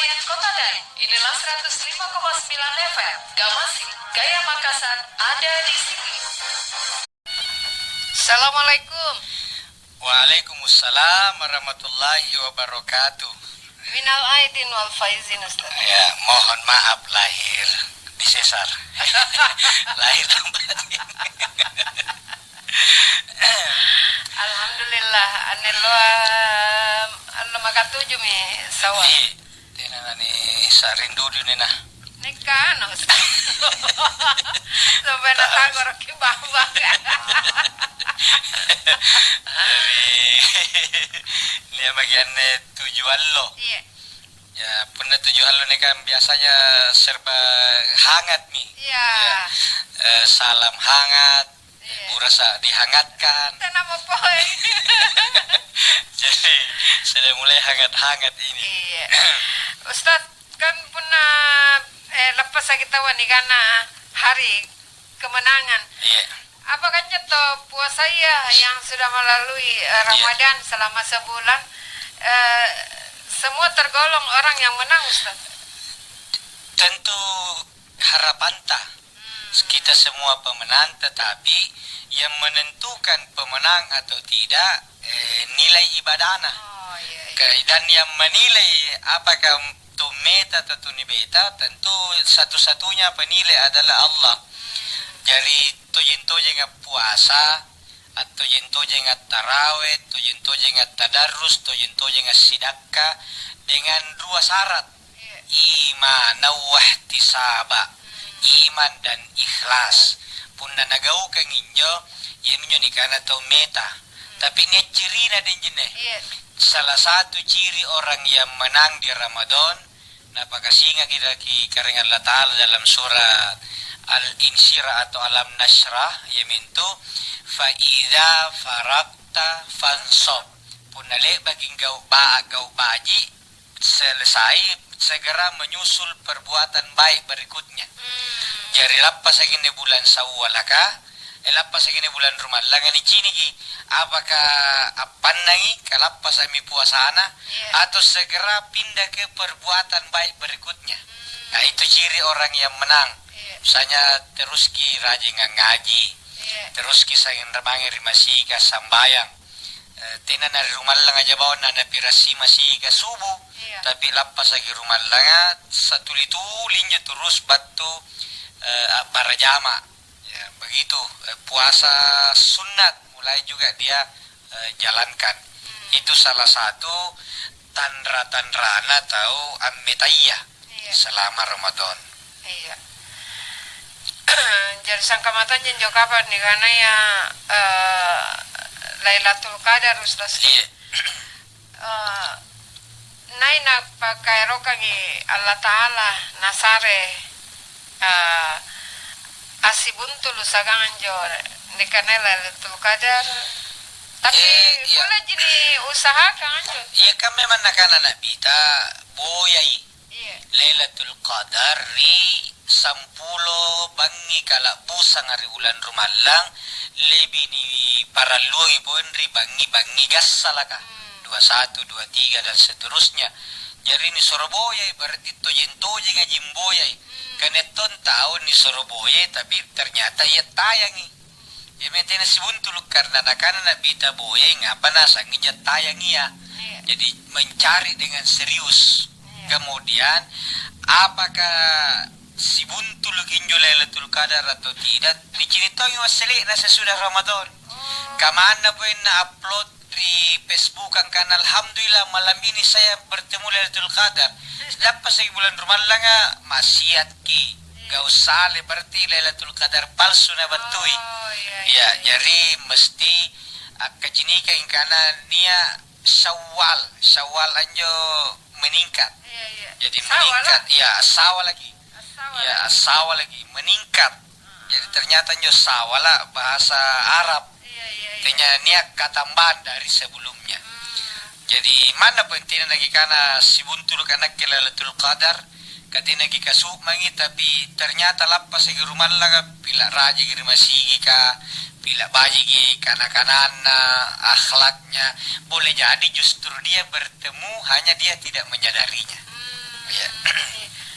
kalian Kota Dan. Inilah 105,9 FM. Gamasi, Gaya Makassar ada di sini. Assalamualaikum. Waalaikumsalam warahmatullahi wabarakatuh. Minal aidin wal faizin, Ustaz. Ya, mohon maaf lahir disesar. Lahir lambat. Alhamdulillah, anelo anu makatuju mi sawa. Tinanani sarindu dunena. Nikah no. Sampai natagor ki babak. Ini bagian tujuan lo. Iya. Ya, pernah tujuan lo nih kan biasanya serba hangat nih. Iya. Ya, salam hangat, Iya. burasa dihangatkan. Kita nama poin. Jadi sudah mulai hangat-hangat ini. Iya. Ustaz kan pernah lepas kita wani karena hari kemenangan. Iya. Apa kan nyeto puasa ya yang sudah melalui Ramadan selama sebulan, semua tergolong orang yang menang, Ustaz. Tentu harapan tak kita semua pemenang, tetapi yang menentukan pemenang atau tidak nilai ibadahna. Oh iya. Dan yang menilai apakah tu meta atau tu beta, tentu satu-satunya penilai adalah Allah. Jadi tojeng puasa, atau tojeng tarawih, tojeng tadarus, tojeng sidakah dengan dua syarat. Iman wa ihtisaba. Iman dan ikhlas. Punna nagau kang injo, yen nyo ni kana tau meta. Tapi ni ciri na din jene. Salah satu ciri orang yang menang di Ramadan, napakasinga kita ki kareng Allah Ta'ala dalam surat Al-Insyirah atau Alam Nasrah, yamintu fa idza faragta fansab. Punale baging gau baji selesai segera menyusul perbuatan baik berikutnya. Jadi lapas ini bulan Syawal ka, lapas ini bulan Ramadan ni cini ki apakah apan nangi kalapas ami puasana atau segera pindah ke perbuatan baik berikutnya. Nah, itu ciri orang yang menang. Misalnya terus ki rajin ngaji, terus ki sayang remangi rimasika sambayang. Tenan dari rumah lang aja bawa nana pirasi masika subuh, tapi lapas lagi rumah lang satu litulinya terus batu para jama. Ya, begitu puasa sunat mulai juga dia jalankan. Itu salah satu tandra-tandrana atau ammetayah selama Ramadan. Iya. Jadi sangka matanya jo kapan nih karena ya Lailatul Qadar, Ustaz. Iya. Naina pakai rokangi Allah Ta'ala nasare asibuntul sagangan jo nikane Lailatul Qadar. Tapi boleh jadi usaha kan jo. Iya kan memang anak-anak kita boyai Lailatul Qadar ri 10 bangi kala pusang hari bulan Ramadan lebih ni para luangi pun ri bangi gasalaka 21, 23 dan seterusnya. Jadi ni Surabaya berarti tojen ngajimboya. Karena ton tahun ni Surabaya tapi ternyata ia tayangi. Ya mentena si buntul karena anak-anak bita boya ngapa nasang ija tayangi ya. Jadi mencari dengan serius. Kemudian apakah si buntul kinjo Lailatul Qadar atau tidak diceritakan wasalik na sesudah Ramadan. Kamana po na upload di Facebook ang kanal. Alhamdulillah malam ini saya bertemu Lailatul Qadar. Lepas lagi bulan Ramadan nga maksiat ki. Gak usah berarti Lailatul Qadar palsu na batui. Ya, jadi mesti kajinika yang kana nia Syawal anjo meningkat. Jadi meningkat ya sawal lagi. Ya sawal lagi meningkat. Jadi ternyata nyo sawala bahasa Arab. Ternyata niat katambahan dari sebelumnya. Jadi mana pentingnya lagi karena si buntul karena Lailatul Qadar katina lagi kasuk mangi tapi ternyata lapas lagi rumah lang pila raji giri masigi ka pila baji gi kanak-kanana akhlaknya boleh jadi justru dia bertemu hanya dia tidak menyadarinya. Ya.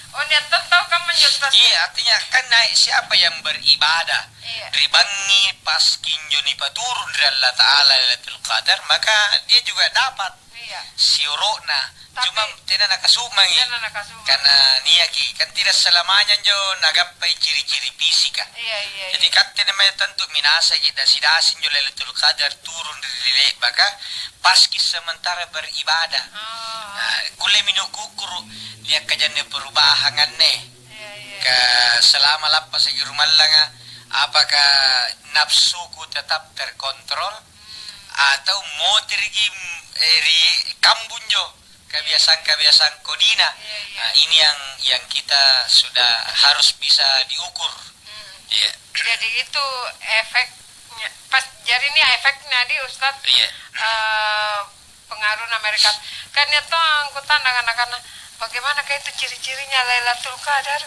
Oh, niat tahu kamu Ustaz. Iya, artinya kan naik siapa yang beribadah Iya. ribangi pas kinjo ni paturun dari Allah Ta'ala Lailatul Qadar, maka dia juga dapat Iya. siurokna. Tapi- Cuma tidak nak kasumangi. Jangan nak kasih. Karena niaki kan tidak selamanya jo nagapai ciri-ciri fisik kan. Iya. Jadi kan tidak tentu minasa kita sidasin jo Lailatul Qadar turun dari maka paski sementara beribadah. Oh. Nah, kule minukukuru dia kejadian perubahan nih. Iya. Ke selama lapas di rumah langa, apakah nafsuku tetap terkontrol atau mau tergi eri kambunjo kebiasaan kodina. Iya. Nah, ini yang kita sudah harus bisa diukur. Iya. Jadi itu efeknya. Pas jadi ini efeknya di Ustaz. Iya. Pengaruh Amerika. Kan itu angkutan anak-anak. Bagaimana kayak itu ciri-cirinya Lailatul Qadar?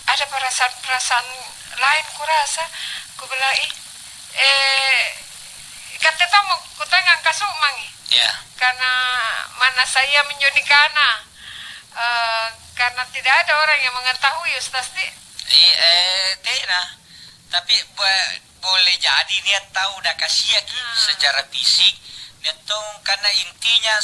Ada perasaan-perasaan lain kurasa. Ku bilang kata tamu kutanya kasuk mangi. Iya. Karena mana saya menjadi karena tidak ada orang yang mengetahui Ustaz di. Tidak. Tapi boleh jadi dia tahu dah kasih secara fisik. Dia tahu karena intinya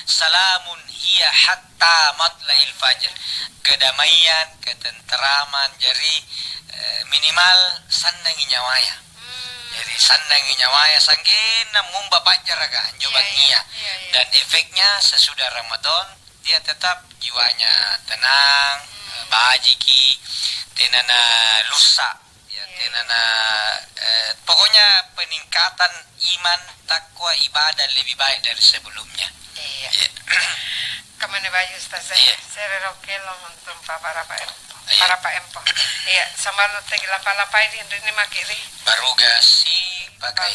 salamun hiya hatta matla'il fajr. Kedamaian, ketenteraman. Jadi minimal sandangi nyawaya. Jadi sandangi nyawaya sangkin namun bapak jaraga anjobangia. Dan efeknya sesudah Ramadan dia tetap jiwanya tenang, bajiki, tenana lusa, ya, tenana pokoknya peningkatan iman, takwa, ibadah lebih baik dari sebelumnya. Iya. Ya. Kemana bayu Ustaz? Iya. Saya rokelo untuk para Pak Empo. Iya. Para Pak Empo. Iya, sama lu tegi lapa-lapa ini makiri. Baru gasi pakai.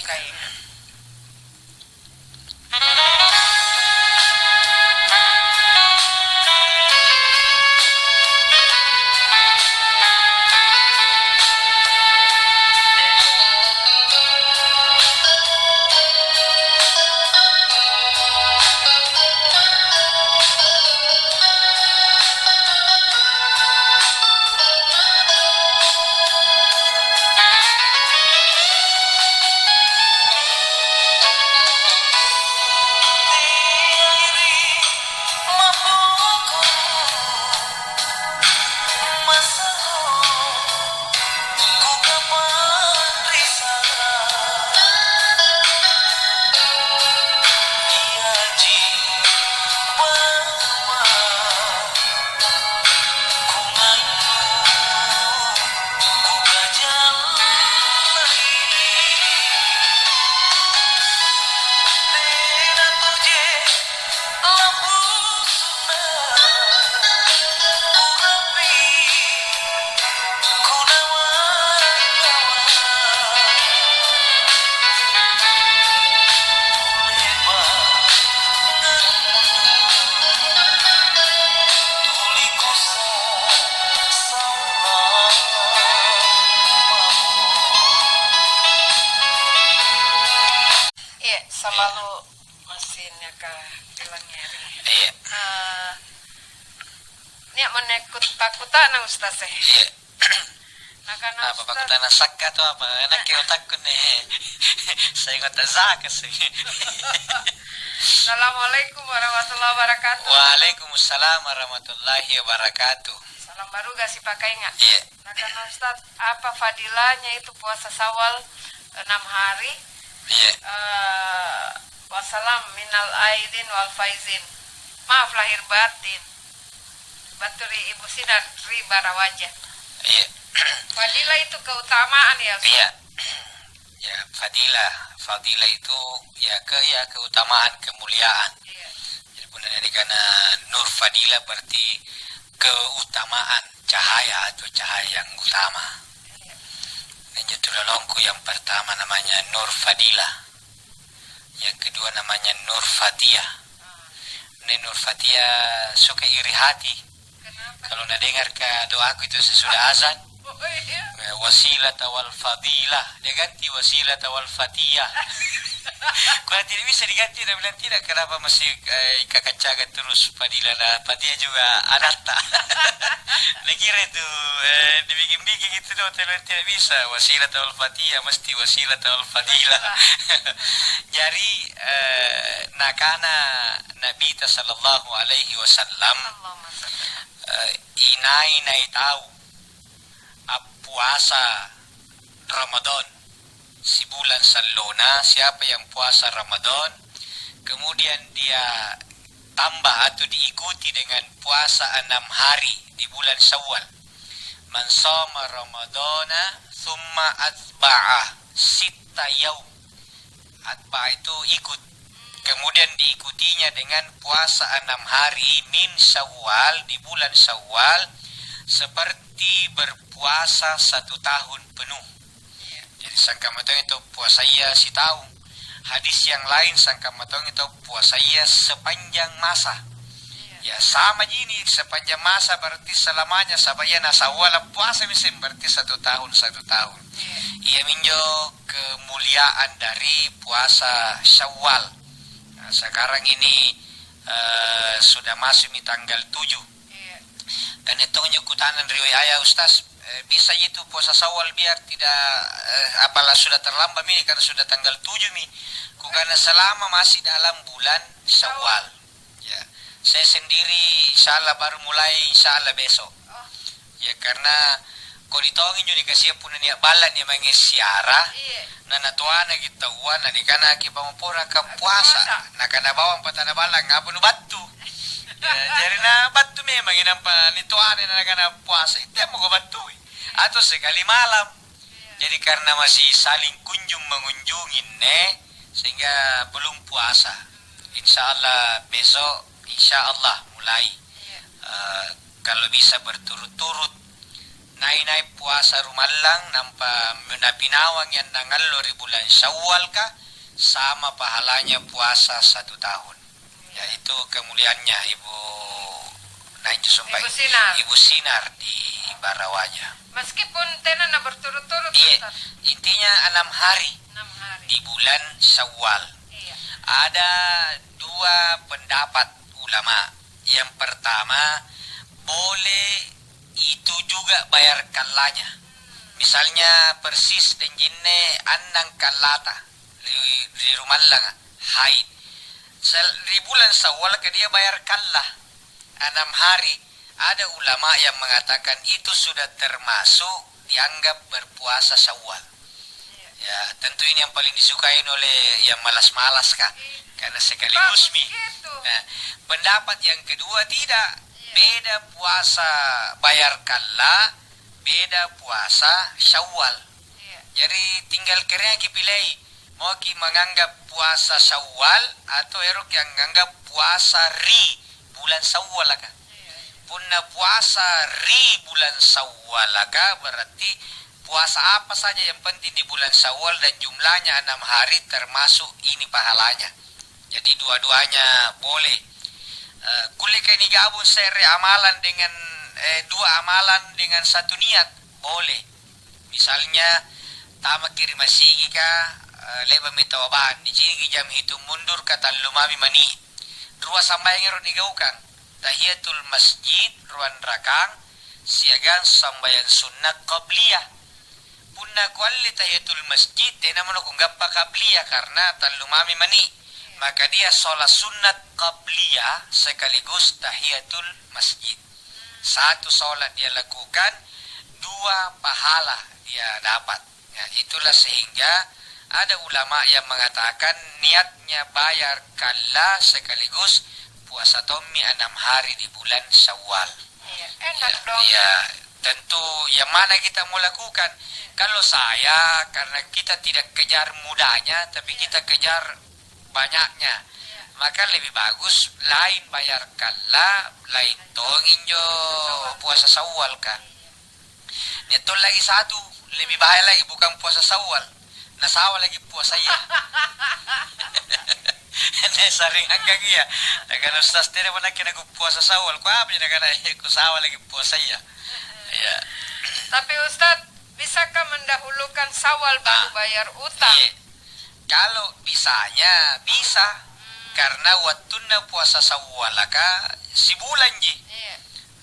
Sama lu mesinnya ke bilangnya Iya. Ini menekut takutan Ustaz. Iya. Nah, karena Apa pak tanah sakka atau apa? Enak kau takut nih. Saya nggak tahu sih. Assalamualaikum warahmatullahi wabarakatuh. Waalaikumsalam warahmatullahi wabarakatuh. Salam baru gak sih pakai nggak? Iya. Nah, karena Ustaz, apa fadilahnya itu puasa Syawal 6 hari? Iya. Wassalam minal aidin wal faizin. Maaf lahir batin. Baturi Ibu Sinar Ribara wajah. Iya. Fadilah itu keutamaan ya Ustaz? Iya. Ya, fadilah itu ya keutamaan, kemuliaan. Iya. Jadi benar karena nur fadilah berarti keutamaan, cahaya atau cahaya yang utama. Iya. Dan jatuh yang pertama namanya nur fadilah. Yang kedua namanya nur fatiyah. Ini nur fatiyah suka iri hati. Kenapa? Kalau nak dengar ke doaku itu sesudah azan. Oh, iya. Wasilah wal fadilah. Dia ganti wasilah wal fatiyah. Kalau tidak bisa diganti, dia bilang tidak, kenapa masih kakak caga terus Fadila nah Fatia juga Anatta. Dia kira itu dibikin-bikin gitu dong, tidak bisa. Wasilatul Fatia mesti wasilatul Fadila. Jadi nakana Nabi sallallahu alaihi wasallam inai tahu puasa Ramadan si bulan Salona, siapa yang puasa Ramadan kemudian dia tambah atau diikuti dengan puasa 6 hari di bulan Syawal, man shoma Ramadana thumma atba'a sitta yaum, atba itu ikut, kemudian diikutinya dengan puasa 6 hari min Syawal di bulan Syawal seperti berpuasa 1 tahun penuh. Jadi sangka matang itu puasa ia si tahun. Hadis yang lain sangka matang itu puasa ia sepanjang masa. Ya sama gini, sepanjang masa berarti selamanya sabayana sawala puasa misalnya berarti 1 tahun 1 tahun. Ia minjo kemuliaan dari puasa Syawal. Nah, sekarang ini sudah masuk di tanggal 7. Dan itu kutanan riwayat Ustaz, bisa itu puasa Syawal biar tidak apalah sudah terlambat ini karena sudah tanggal 7 nih. Karena selama masih dalam bulan Syawal. Ya. Saya sendiri insyaallah baru mulai insyaallah besok. Ya karena kau ditongin juga dikasih pun niat balan yang mangi siara. Nana tuana kita wana di kana ki pamupura ka puasa. Nah kana bawang patana balang ngapun batu. Ya, jadi na batu memang inampa nituan na kana puasa itu mau batu atau sekali malam. Jadi karena masih saling kunjung mengunjungi sehingga belum puasa. Insyaallah besok insyaallah mulai kalau bisa berturut-turut naik puasa rumalang nampa menapinawang yang nangallo di bulan Syawal ka sama pahalanya puasa 1 tahun. Ya itu kemuliaannya Ibu Ibu Sinar di Barawaja. Meskipun tenana berturut-turut. Iya, intinya 6 hari di bulan Syawal. Iya. Ada 2 pendapat ulama. Yang pertama, boleh itu juga bayar kalanya. Misalnya persis dan jinne anang kalata di rumah lang haid. Di bulan Syawal ke dia bayar kalah 6 hari. Ada ulama yang mengatakan itu sudah termasuk dianggap berpuasa Syawal. Ya, tentu ini yang paling disukai oleh yang malas-malas kah? Karena sekaligus Nah, pendapat yang kedua tidak. Beda puasa bayar kalah, beda puasa Syawal. Jadi tinggal kira pilih. Mau ki menganggap puasa Syawal atau erok yang menganggap puasa bulan Syawal kan? Punna puasa bulan Syawal kan berarti puasa apa saja yang penting di bulan Syawal dan jumlahnya 6 hari termasuk ini pahalanya. Jadi dua-duanya boleh. Kuliah ini gabung seri amalan dengan 2 amalan dengan 1 niat boleh. Misalnya tama kirim masigi ka leba mitawaban di sini jam hitung mundur kata lumami mani 2 sambayang ron igaukan tahiyatul masjid ruan rakang siagan sambayang sunnah qabliyah punna kualli tahiyatul masjid tena mano kung gappa qabliyah karena tan lumami mani maka dia sholat sunnat qabliyah sekaligus tahiyatul masjid. 1 sholat dia lakukan, 2 pahala dia dapat. Ya, itulah sehingga ada ulama yang mengatakan niatnya bayar kala sekaligus puasa Tommy 6 hari di bulan Syawal. Enak dong. Ya, tentu yang mana kita mau lakukan. Kalau saya, karena kita tidak kejar mudahnya, tapi kita kejar banyaknya. Maka lebih bagus lain bayar kala, lain tongin jo puasa Syawal kan. Itu lagi 1, lebih bahaya lagi bukan puasa Syawal. Nasawa lagi puasa ya. Ini sering hanggang ya. Karena Ustaz tidak pernah kena puasa Syawal. Ku apa jadi karena ku sawa lagi puasa ya. Ya. Tapi Ustaz, bisakah mendahulukan Syawal baru bayar utang? Iya. Kalau bisanya bisa. Karena wattuna puasa sawwalaka si bulan ji. Iya.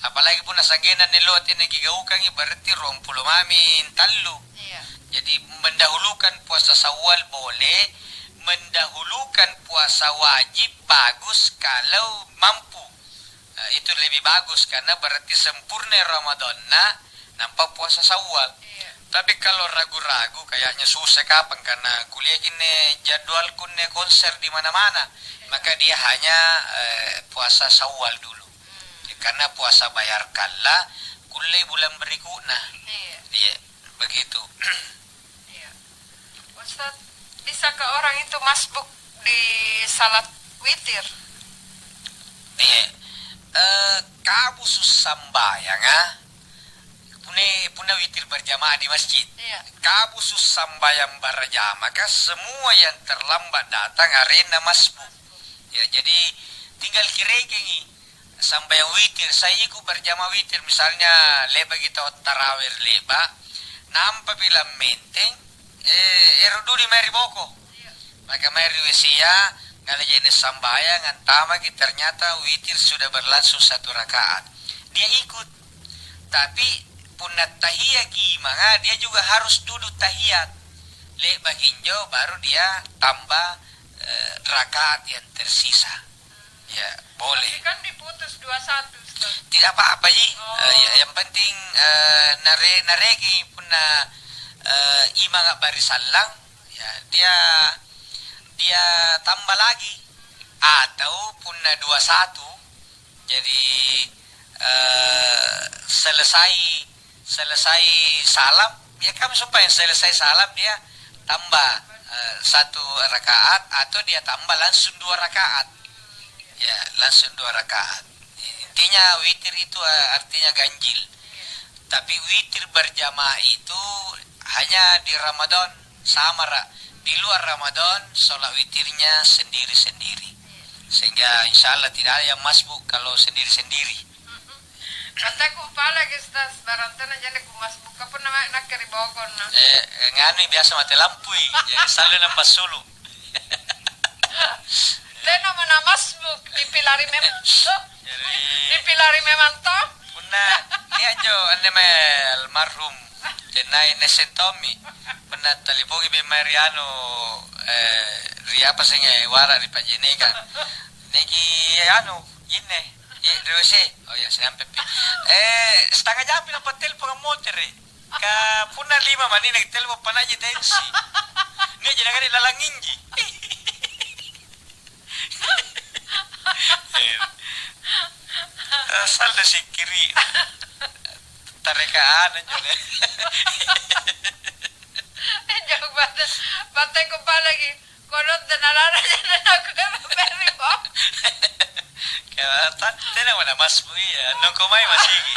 Apalagi pun nasagenan ni lot ini gigaukan berarti 20 mamin tallu. Iya. Jadi mendahulukan puasa Syawal boleh, mendahulukan puasa wajib bagus kalau mampu. Itu lebih bagus karena berarti sempurna Ramadan nampak puasa Syawal. Iya. Tapi kalau ragu-ragu kayaknya susah kapan karena kuliah gini jadwal kunne konser di mana-mana, maka dia hanya puasa Syawal dulu. Karena puasa bayar kala kuliah bulan berikutnya. Iya. Iya, begitu. Iya. Ustaz, bisakah orang itu masbuk di salat witir? Iya. Kamu sambayang puna witir berjamaah di masjid. Iya. Kamu sambayang berjamaah semua yang terlambat datang arena masbuk. Ya, jadi tinggal kira-kira sambayang witir saya ikut berjamaah witir misalnya leba kita tarawih leba nampak bilang menteng eruduri meri boko maka meri wesia ngala jenis sambayang antama ternyata witir sudah berlangsung 1 rakaat dia ikut tapi punat tahiyat gimana dia juga harus duduk tahiyat leba hinjo baru dia tambah rakaat yang tersisa. Ya, boleh. Tapi kan diputus 2-1, Ustaz. Tidak apa-apa, Ji. Oh. Yang penting naregi puna imang baris salang, ya dia tambah lagi atau puna 2-1. Jadi selesai salam, ya kamu supaya selesai salam dia tambah 1 rakaat atau dia tambah langsung 2 rakaat. Ya, langsung 2 rakaat. Intinya witir itu artinya ganjil. Tapi witir berjamaah itu hanya di Ramadan sama. Di luar Ramadan sholat witirnya sendiri-sendiri. Sehingga insya Allah tidak ada yang masbuk kalau sendiri-sendiri. Kata kumpala Ustaz, barantana jane ku masbuk apa nama nak keri bawakon na. Nganu biasa mati lampu ya, selalu nampak sulu. Leno mana masbuk dipilari memang dipilari memang toh. Puna ni ajo ane mel marhum jenai nesetomi puna talibogi be Mariano ria pasinge wara di panjenega niki anu ine rose oh ya sampai setengah jam pina hotel pengamoter ka puna 5 mani nek telmo panaji tensi ni jenengan lalanginji. Asal da si kiri tarekaan juga. Jauh bate kumpala lagi. Konon tenalara jane aku beri bawak. Kaya tena mana masbu ya, nung kumay masigi.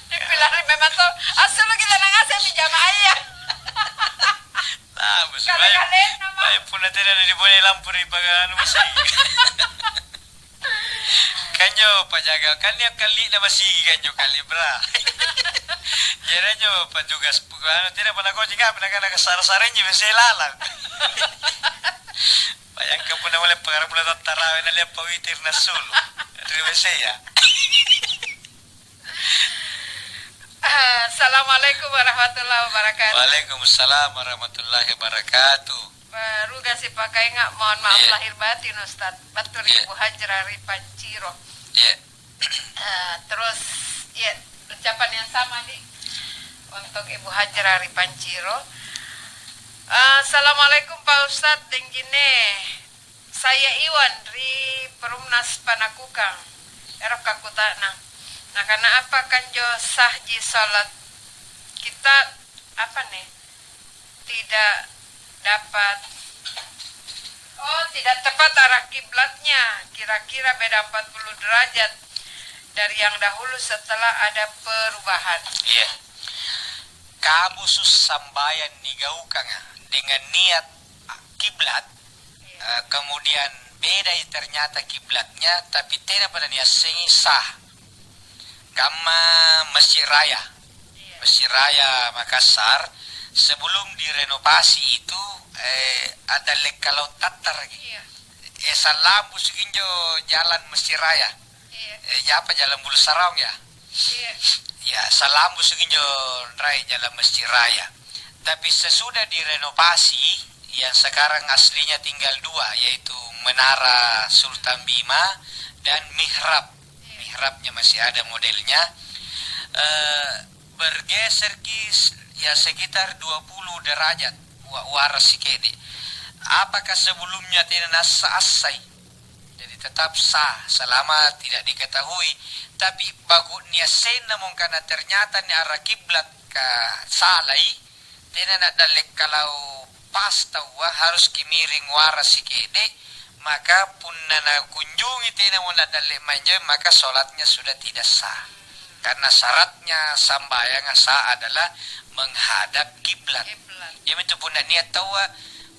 Dipilari memang toh. Asal kita nangasih pijama ayah. Tapos, Kali-kali naman. may puna tena na di boleh lampu rin pag ano masigi. Kanyo pajaga kanyo kali na masigi kanyo kalibra. Jera nyo padugas ano tira pa nako jiga pinaka nakasar-sarin nyo sa ilalang. Payang ka po na wala pangarap na tarawin na liya pawitir na sulo. Riwesaya. Assalamualaikum warahmatullahi wabarakatuh. Waalaikumsalam warahmatullahi wabarakatuh. Baru kasih pakai nggak, mohon maaf Yeah. lahir batin Ustaz. Batur Yeah. Ibu Hajrari Panciro. Ya. Terus ya ucapan yang sama nih untuk Ibu Hajrari Panciro. Assalamualaikum Pak Ustadz Denggine. Saya Iwan dari Perumnas Panakukang. Erok kakutana. Nah karena apa kan jo sahji salat kita apa nih tidak dapat tidak tepat arah kiblatnya, kira-kira beda 40 derajat dari yang dahulu setelah ada perubahan. Iya. Kamu sambayan nigaukan dengan niat kiblat, kemudian beda ternyata kiblatnya, tapi tidak pada niat sah. Kama Masjid Raya Makassar sebelum direnovasi itu ada kalau tatar Iya. Salambu seginjo jalan Mesir Raya. Iya. Ya apa jalan Bulu Sarong ya? Iya. Ya, Salambu seginjo Raya jalan Mesir Raya. Tapi sesudah direnovasi, yang sekarang aslinya tinggal dua, yaitu Menara Sultan Bima dan Mihrab. Mihrabnya masih ada modelnya. Bergeser ya sekitar 20 derajat waras sikit. Apakah sebelumnya tidak asai? Jadi tetap sah selama tidak diketahui. Tapi bagusnya sen namun karena ternyata ni arah kiblat ke salai, tidak nak dalek kalau pas tahu harus kimiring waras sikit. Maka pun nana kunjungi tidak mau dalek manja, maka solatnya sudah tidak sah. Karena syaratnya sambayang sah adalah menghadap kiblat. Yang itu pun niat tahu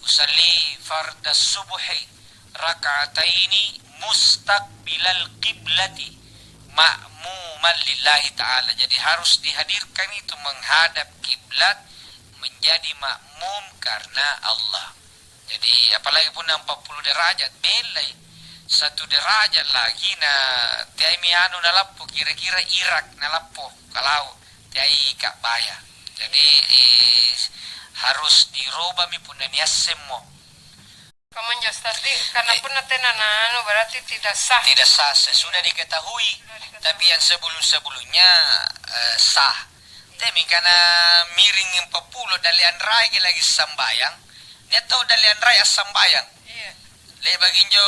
usalli farda subuhi raka'ataini mustaqbilal qiblati ma'muman lillahi ta'ala. Jadi harus dihadirkan itu menghadap kiblat, menjadi makmum karena Allah. Jadi apalagi pun 40 derajat belai 1 derajat lagi na tiai mianu nalapo kira-kira Irak nalapo kalau tiai kak baya. Jadi harus dirubah mi pun niat semua. Kemenjas tadi karena pun nanti berarti tidak sah. Tidak sah sesudah diketahui. Tapi yang sebelumnya sah. Tapi karena miring yang 40 dalian rai lagi sambayang. Dia tahu dalian rai sambayang. Iya. Le baginjo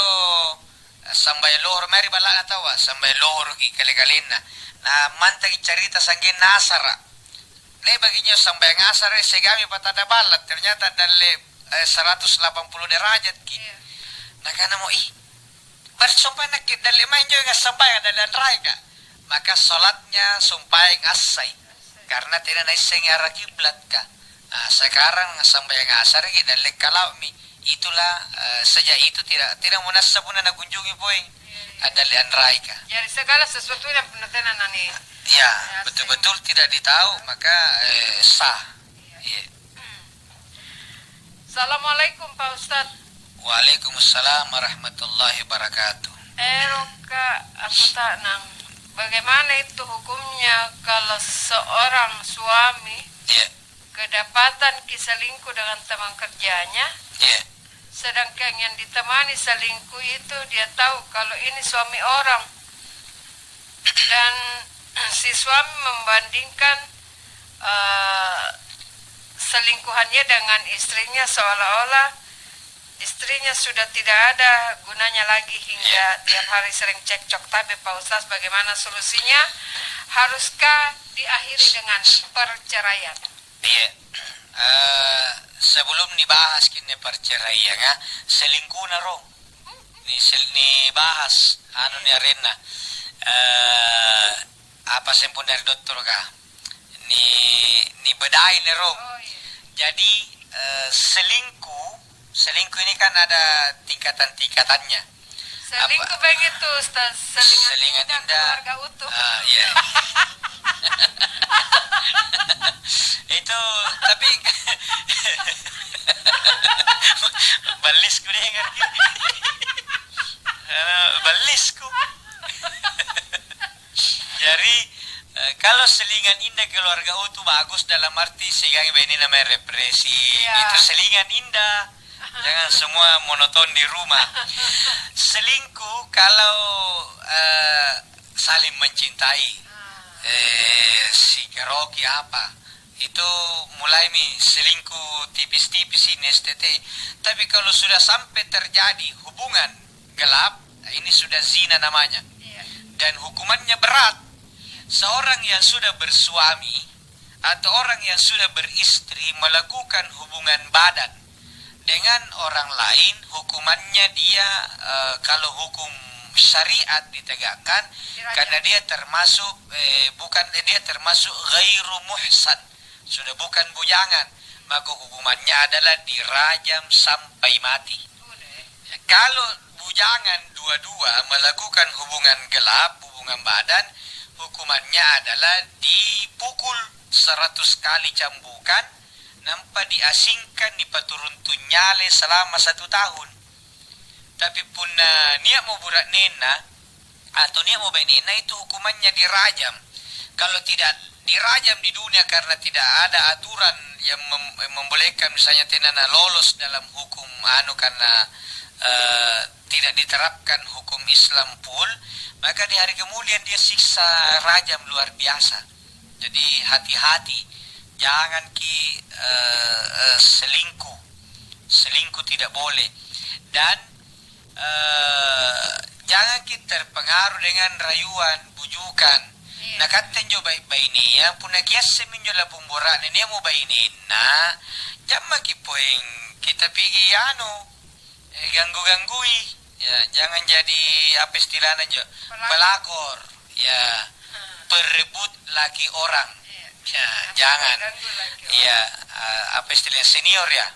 sambayang lohor mari balak tahu sambayang lohor ki kali-kalina. Nah mantag cerita sangkin nasara. Le baginyo sambayang asar segami patada balat ternyata dalle 180 derajat ki. Iya. Nah kana mo bersumpah nak dalle manjo nga sambayang dalan rai ka. Maka salatnya sumpah asai karena tidak naiseng arah kiblat ka. Nah, sekarang sambayang asar ki dalle kalami itulah sejak itu tidak munasab na nagunjungi boy. Ada lian rai ka. Jadi segala sesuatu yang penatenan nani. Ya, betul-betul tidak ditahu maka sah. Ya. Assalamualaikum Pak Ustadz. Waalaikumsalam warahmatullahi wabarakatuh. Kak, aku tak nang. Bagaimana itu hukumnya kalau seorang suami kedapatan selingkuh dengan teman kerjanya, sedangkan yang ditemani selingkuh itu dia tahu kalau ini suami orang, dan si suami membandingkan selingkuhannya dengan istrinya seolah-olah istrinya sudah tidak ada gunanya lagi hingga tiap hari sering cekcok. Tapi Pak Ustaz, bagaimana solusinya? Haruskah diakhiri dengan perceraian? Iya. Sebelum dibahas kini perceraian selingkuh naro. Ni bahas ni arena. Apa sempun dari dokter ka? Ni bedai nero. Oh, iya. Jadi selingkuh ini kan ada tingkatan-tingkatannya. Selingkuh begitu Ustaz, selingan indah keluarga utuh. Iya. Itu tapi balisku deh ngerti. Balisku. Jadi kalau selingan indah keluarga utuh bagus dalam arti sehingga ini namanya represi. Itu selingan indah. Jangan semua monoton di rumah. Selingkuh kalau saling mencintai, si keroki apa, itu mulai selingkuh tipis-tipis ini STT. Tapi kalau sudah sampai terjadi hubungan gelap, ini sudah zina namanya. Dan hukumannya berat. Seorang yang sudah bersuami atau orang yang sudah beristri melakukan hubungan badan dengan orang lain, hukumannya dia kalau hukum syariat ditegakkan karena dia termasuk dia termasuk ghairu muhsan, sudah bukan bujangan, maka hukumannya adalah dirajam sampai mati. Kalau bujangan dua-dua melakukan hubungan gelap, hubungan badan, hukumannya adalah dipukul 100 kali cambukan. nampak diasingkan dipaturun tunyale selama 1 tahun. Tapi pun niat mau burak nena atau niat mau bayi nena itu hukumannya dirajam. Kalau tidak dirajam di dunia karena tidak ada aturan yang membolehkan misalnya tenana lolos dalam hukum karena tidak diterapkan hukum Islam pun, maka di hari kemudian dia siksa rajam luar biasa. Jadi hati-hati, jangan selingkuh tidak boleh, dan jangan kita terpengaruh dengan rayuan, bujukan. Nah kata jo baik-baik ni yang puna kias seminyo la pumboran ni mo baik ni na jamma ki poing kita pergi ganggu-ganggui ya, jangan jadi apa istilahnya jo pelakor ya, perebut laki orang ya, jangan ya, apa istilahnya senior ya,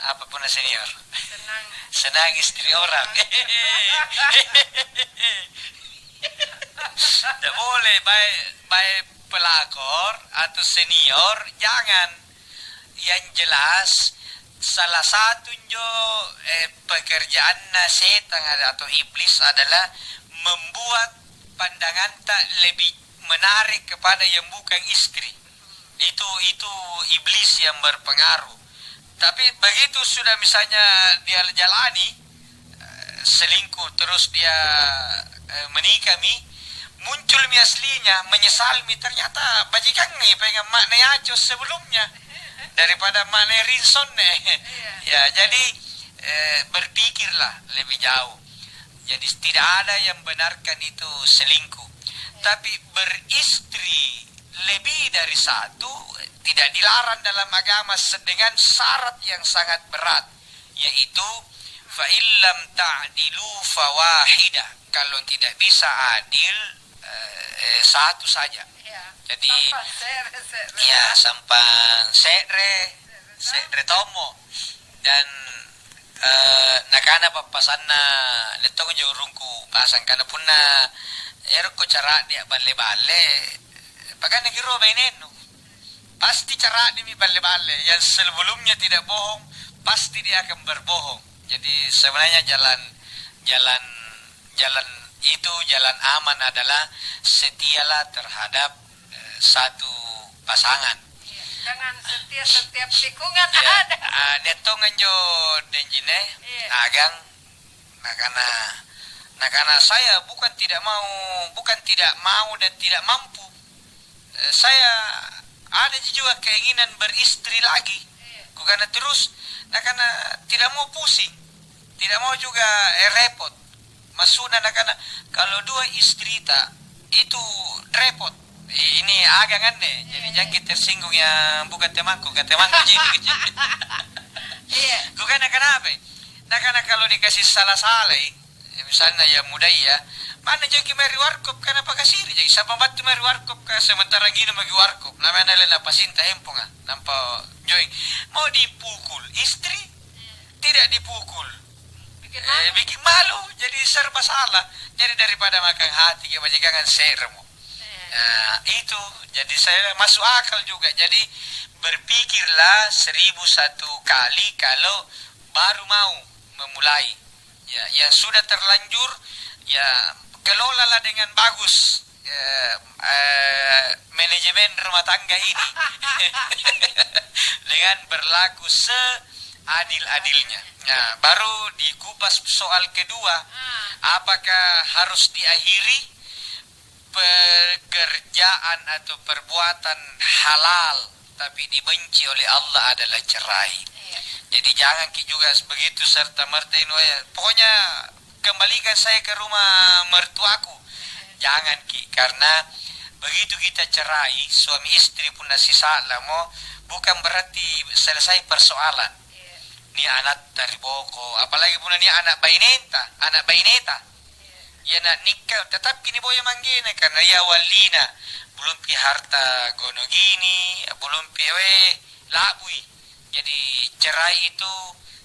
apa pun senior senang istri orang. Tidak boleh baik pelakor atau senior, jangan. Yang jelas salah satu pekerjaan setan atau iblis adalah membuat pandangan tak lebih menarik kepada yang bukan istri. Itu iblis yang berpengaruh. Tapi begitu sudah misalnya dia jalani selingkuh terus dia menikami, muncul mi aslinya, menyesal mi ternyata bajikan nih pengen makna acos sebelumnya daripada makna rinson nih. Ya jadi berpikirlah lebih jauh. Jadi tidak ada yang benarkan itu selingkuh, tapi beristri lebih dari satu tidak dilarang dalam agama dengan syarat yang sangat berat, yaitu fa illam ta'dilu fawahida, kalau tidak bisa adil satu saja. Jadi ya sampan sekre tomo dan nakana papasanna letong jo rungku pasang kana punna erko cara dia balle-balle pakai negiro bainenu pasti cara dia mi balle-balle yang sebelumnya tidak bohong pasti dia akan berbohong. Jadi sebenarnya jalan itu jalan aman adalah setialah terhadap satu pasangan. Jangan setia setiap tikungan ada. Netongan jo denjine agang nakana saya bukan tidak mau dan tidak mampu. Saya ada juga keinginan beristri lagi. Karena terus nakana tidak mau pusing, tidak mau juga repot. Maksudnya nakana kalau 2 istri tak itu repot. Ini agak aneh. Jadi jangan kita tersinggung yang bukan temanku jadi. Bukan kenapa? Nakana kalau dikasih salah-salah, misalnya yang muda ya, mana jadi mari warkop karena pakai siri jadi sabang batu mari warkop ka sementara gini magi warkop. Namanya adalah pasinta empong nampak join mau dipukul istri tidak dipukul. Bikin malu, jadi serba salah. Jadi daripada makan hati kebajikan seremu. Nah, itu jadi saya masuk akal juga. Jadi berpikirlah 1001 kali kalau baru mau memulai. Ya, yang sudah terlanjur ya kelolalah dengan bagus manajemen rumah tangga ini dengan berlaku adil-adilnya. Nah, baru dikupas soal kedua, apakah harus diakhiri pekerjaan atau perbuatan halal tapi dibenci oleh Allah adalah cerai. Jadi jangan juga begitu serta merta pokoknya kembalikan saya ke rumah mertuaku. Jangan karena begitu kita cerai suami istri pun nasi salah bukan berarti selesai persoalan. Ni anak dari boko, apalagi pun ni anak baineta. Ya nak nikah, tetap kini boya manggina karena ya walina belum pi harta gono gini, belum pi labui. Jadi cerai itu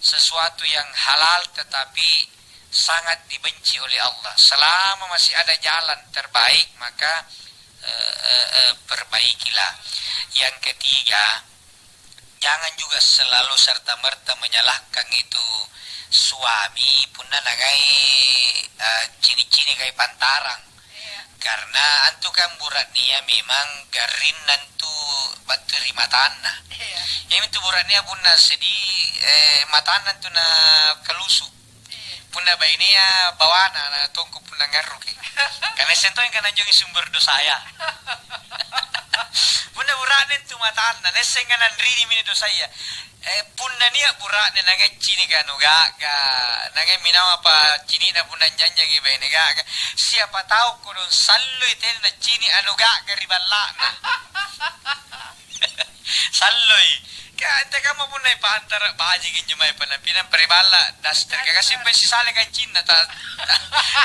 sesuatu yang halal tetapi sangat dibenci oleh Allah. Selama masih ada jalan terbaik maka perbaikilah. Yang ketiga, jangan juga selalu serta-merta menyalahkan itu suami punna nagai cini-cini kai pantarang. Karena antu kan burat nia memang garin nantu bateri matana. Yang itu burat nia punna sedih matana tu na kalusu. Punna bainia bawana na tongku punna ngaruk. Karena sentoin kan anjungi sumber dosa ya. Punna buranin tu matana nesenganan rini mini dosa ya. Punna nia buranin nangai cini kanu gaga. Nangai minam apa cini na punna janjangi baini gaga. Siapa tahu kurun sallu itel na cini anu gaga riballa na. Salloi. Kaya kamu pun naik pantar bahaji kinjumai penampilan peribala daster kaya simpen si sale kay Cina ta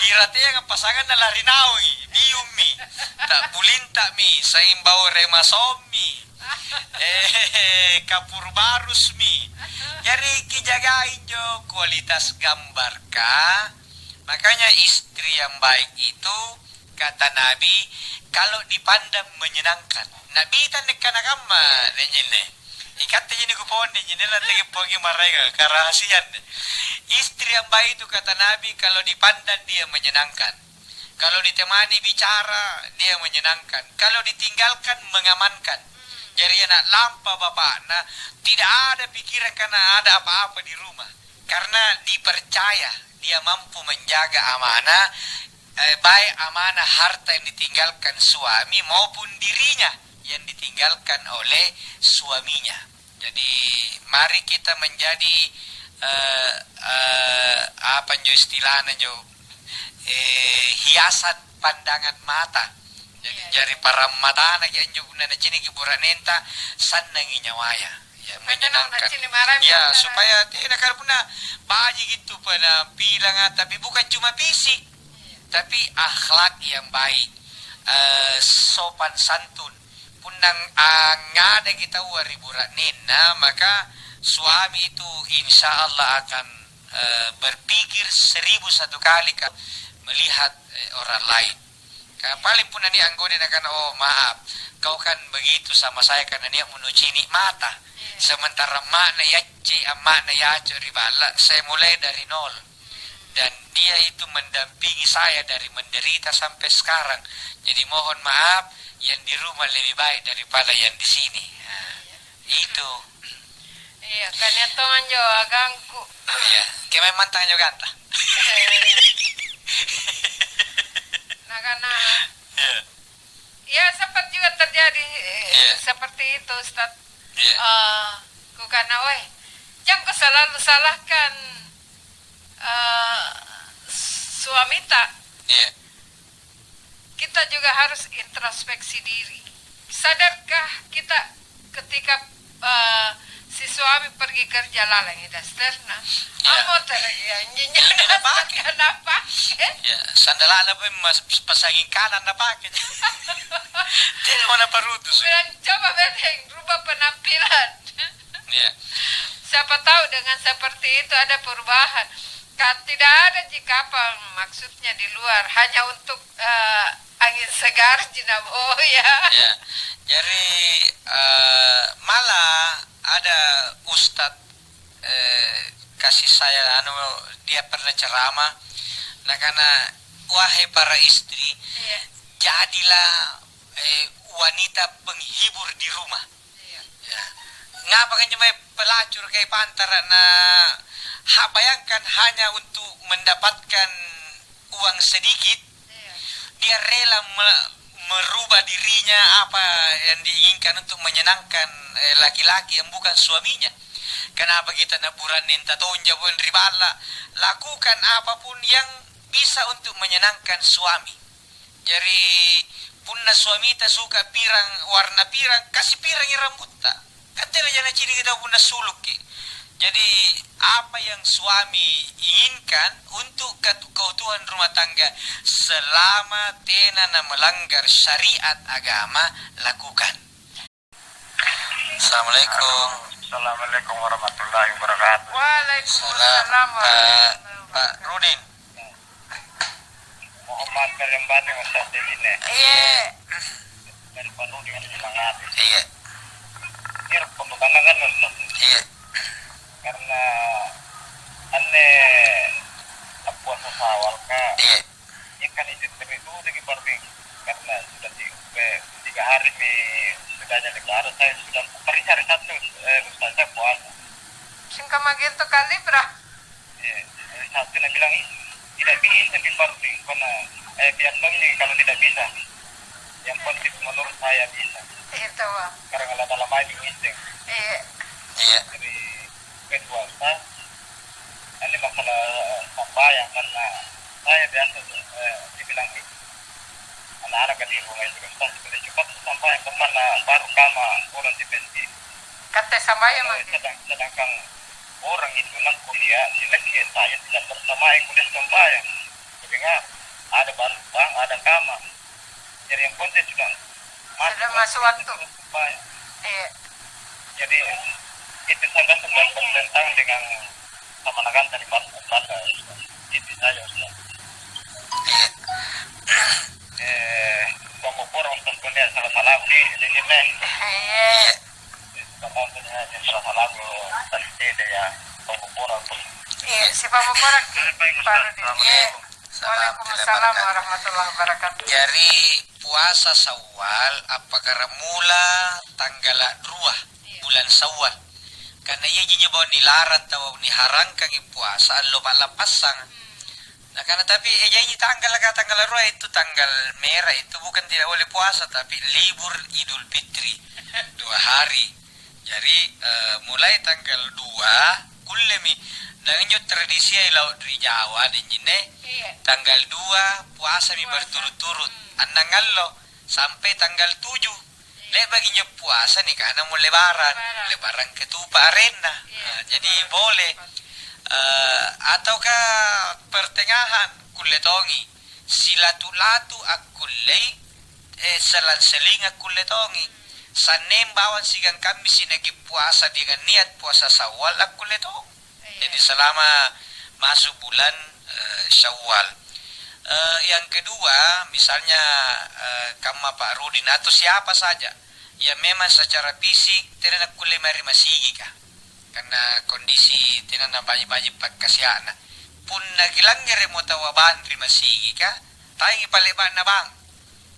irate yang pasangan na larinawi biumi tak pulinta mi saimbau remasomi kapur barus mi jadi kijagain jo kualitas gambar ka. Makanya istri yang baik itu kata Nabi kalau dipandang menyenangkan. Nabi tan nekana kama nenjene ikatnya jadi kupon ini nanti pergi mereka kerahasian. Istri yang baik itu kata Nabi kalau dipandang dia menyenangkan, kalau ditemani bicara dia menyenangkan, kalau ditinggalkan mengamankan. Jadi anak lampa bapak, nah tidak ada pikiran karena ada apa-apa di rumah, karena dipercaya dia mampu menjaga amanah, baik amanah harta yang ditinggalkan suami maupun dirinya yang ditinggalkan oleh suaminya. Jadi mari kita menjadi apa jo istilahnya jo hiasan pandangan mata. Jadi jari para mata anak yang jo nana cini kiburanenta sanangi nyawaya. Ya menyenangkan. Ya supaya tidak karena baji gitu pada bilang tapi bukan cuma fisik, tapi akhlak yang baik, sopan santun. Punang ngada kita wariburat nina, maka suami itu insya Allah akan berpikir 1001 kali melihat orang lain. Paling pun ini anggota akan oh maaf kau kan begitu sama saya karena dia menucini mata. Sementara makna yaci makna yaci ribala saya mulai dari nol dan dia itu mendampingi saya dari menderita sampai sekarang. Jadi mohon maaf yang di rumah lebih baik daripada yang di sini. Nah, itu. Iya, kan ya tongan jo agangku. Iya, kayak mantang jo ganta. Nah karena ya sempat juga terjadi seperti itu Ustaz. Ku karena jangan kau selalu salahkan suami tak. Kita juga harus introspeksi diri. Sadarkah kita ketika si suami pergi kerja lalang dasterna? Amo tergianjinya kenapa? Ya, sandalana pun pasaging kanan na pakai. Tidak mana parutus. Coba bedeng rubah penampilan. Ya. Siapa tahu dengan seperti itu ada perubahan. Tidak ada jika apa maksudnya di luar hanya untuk angin segar jinabo ya. Ya. Jadi malah ada ustadz kasih saya dia pernah ceramah. Nah karena wahai para istri jadilah wanita penghibur di rumah. Ya. Ngapa kan cuma pelacur kayak pantara bayangkan hanya untuk mendapatkan uang sedikit dia rela merubah dirinya apa yang diinginkan untuk menyenangkan laki-laki yang bukan suaminya. Kenapa kita naburan ninta tonja pun ribala lakukan apapun yang bisa untuk menyenangkan suami. Jadi punna suami tak suka pirang warna pirang kasih pirang yang rambut tak. Katanya jangan ciri kita punna suluk. Jadi apa yang suami inginkan untuk keutuhan rumah tangga selama tidak melanggar syariat agama lakukan. Assalamualaikum. Assalamualaikum warahmatullahi wabarakatuh. Waalaikumsalam. Pak Rudin. Muhammad Perembati Ustaz Deline. Iya. Dari Pak Rudin semangat. Iya. Ir pembukaan kan Ustaz. Iya. Karena anne puasa sawal ka. Iya. Ikan itu itu di parting karena sudah 3 hari sudahnya lebaran saya sudah hari satu Ustaz saya puasa. Singka magento kalibra. Satu nak bilang tidak bisa di parting karena biasanya kalau tidak bisa yang penting menurut saya bisa. Itu wah. Karena kalau dalam ini insting. Iya. Jadi puasa ini masalah sambayang karena saya biasa dibilang anak-anak di rumah itu kan sudah cepat sambayang kemana baru kama orang di bensin. Kata sambayang mah. Sedangkan orang itu nak kuliah seleksi saya tidak bersambayang kuliah sambayang. Jadi ada bang ada kama. Jadi yang penting sudah masuk waktu. Iya. Jadi itu sangat bertentangan dengan sama nakan dari bahasa itu saja Ustaz. Pokok Ustaz punya salah di sini nih. Iya. Bapak punya salah tadi ya pokok. Iya, si Bapak Korak Waalaikumsalam warahmatullahi wabarakatuh. Jadi puasa Syawal apakah mula tanggal 2 bulan Syawal. Karena ia jiji bawa nilarat atau niharangkan puasa lo malah pasang. Nah karena tapi ini tanggal 2 itu tanggal merah itu bukan tidak boleh puasa tapi libur Idul Fitri 2 hari. Jadi mulai tanggal 2 kulemi nangyo tradisi ai laut di Jawa di jine tanggal 2 puasa mi berturut-turut anangal lo sampai tanggal 7. Lek baginya puasa nih karena mau lebaran ketupa arena. Jadi boleh ataukah pertengahan kuletongi silatulatu akulei selang-seling akuletongi sanem bawan sigang kami sinagi puasa dengan niat puasa Syawal akuletong. Jadi selama masuk bulan Syawal. Yang kedua, misalnya kamu Pak Rudin atau siapa saja yang memang secara fisik tidak kuliah mari masih kah? Karena kondisi tidak bayi-bayi pakkasiana. Pun nagilang remote waban di masih kah? Tayo paliban na bang.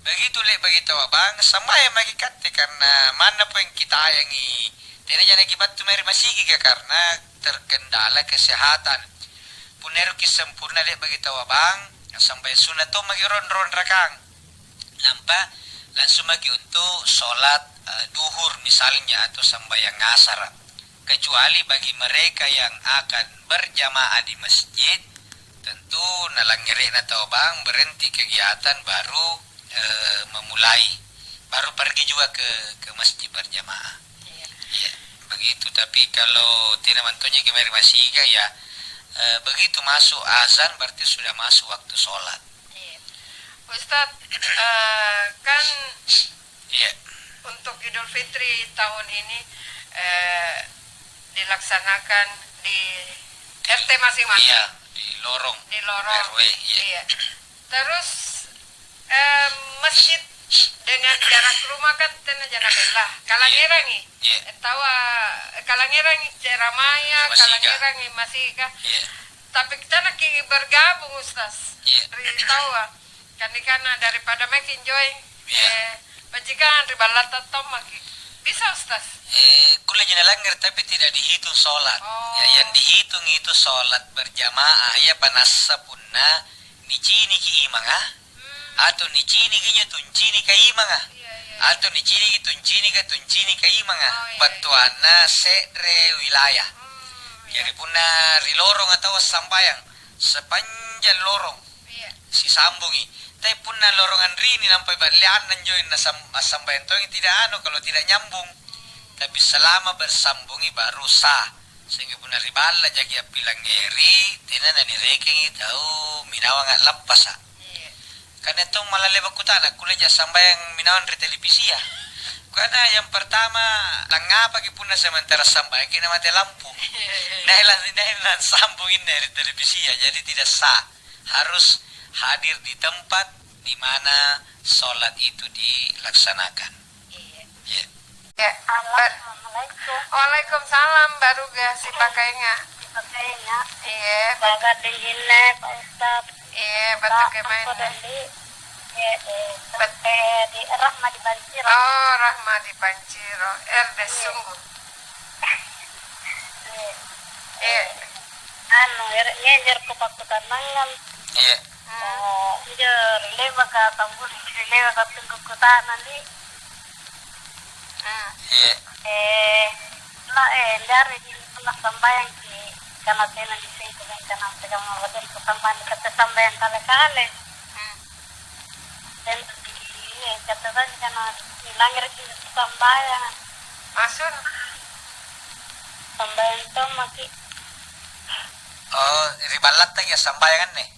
Begitu le begitu bang, sama yang magikate karena mana pun kita yang tidak jangan akibat tu mari masih kah karena terkendala kesehatan. Puneru kisempurna le begitu bang. Sampai sunat tu magi ron rakang nampak langsung magi untuk sholat duhur misalnya atau sembahyang asar kecuali bagi mereka yang akan berjamaah di masjid tentu nalangiri atau bang berhenti kegiatan baru memulai baru pergi juga ke masjid berjamaah ya begitu. Tapi kalau tidak mantunya ke masjid ya begitu masuk azan berarti sudah masuk waktu sholat. Ustadz, kan untuk Idul Fitri tahun ini dilaksanakan di RT masing-masing. Iya, di lorong. RW, iya. Terus masjid dengan jarak rumah kan tena jana belah. Kalangerangi. Tahu kalangerangi Ceramaya, kalangerangi masih kah? Tapi kita nak bergabung Ustaz. Tahu kan daripada makin joy. Bajikan ribalata tomaki. Bisa Ustaz? Kuliah jana langgar tapi tidak dihitung sholat. Ya, yang dihitung itu sholat berjamaah. Ya panasa punna nicini ki imanga. Atau nicini ki tuncini ka imanga. Atau nicini ki tuncini ka imanga. Batuana sedre wilayah. Jadi punna rilorong atau sambayang sepanjang lorong si sambungi. Tapi punna lorongan rini sampai balian nanjoin na sambayang to tidak kalau tidak nyambung. Tapi selama bersambungi baru sah. Sehingga punna ribala jagi apilang ngeri tina na nireking tahu minawa nga lapas Karena itu malah lebak kutana kuliah sambayang minawan di televisi ya. Karena yang pertama langapa kipuna sementara sampai kena mati lampu. Nahilan sambungin dari televisi ya, jadi tidak sah. Harus hadir di tempat di mana sholat itu dilaksanakan. Ya. Assalamualaikum. Waalaikumsalam baru gak si pakainya. Pakainya. Iya. Baga dinginnya Pak Ustaz. Iya, betul ke main. Di Rahma di Banciro. Oh, Rahma di Panciro. Erde sungguh. Iya. Anu, nyejer ku pakutan mangan. Iya. Nyejer lewa ka tambur, lewa ka tunggu kutanan di. Iya. Dari di pernah sambayang ki karena tena di situ kan karena tegang mawadin ku sambayang kata sambayang kale-kale. Dan di kata kan karena langir di sambayang. Masun. Sambayang to maki. Oh, ribalat ya sambayangan nih.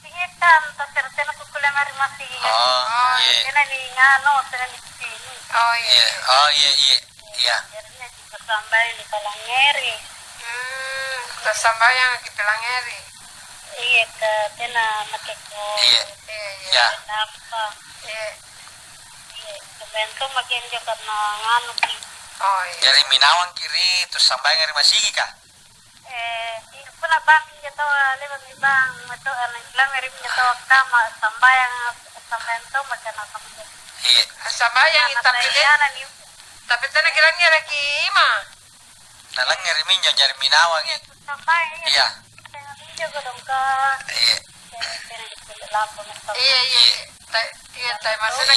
Kita terserah ku kule mari masih. Oh, iya. Tena ni ngano tena di sini. Oh Iya. iya. Oh, iya, iya. Iya. Jadinya juga sambayang di Palangeri. Terus sambayang di Pelangeri. Iya ke tena make ko. Iya. Iya, iya. Ya. Apa? Iya. Iya, sambayang to makin jo karena ngano ki. Oh iya. Dari Minawang kiri terus sambayangan dari Masigi kah? Puna bang jatuh lewat ni bang itu alang merim jatuh kama sambayang to makan apa Iya. Sambayang tapi tena kiranya lagi ima. Nalang ngeri minjo dari Minawang ya. sambayang Iya. juga dong ke Iya. lampu Iya, iya. Iya, tapi maksudnya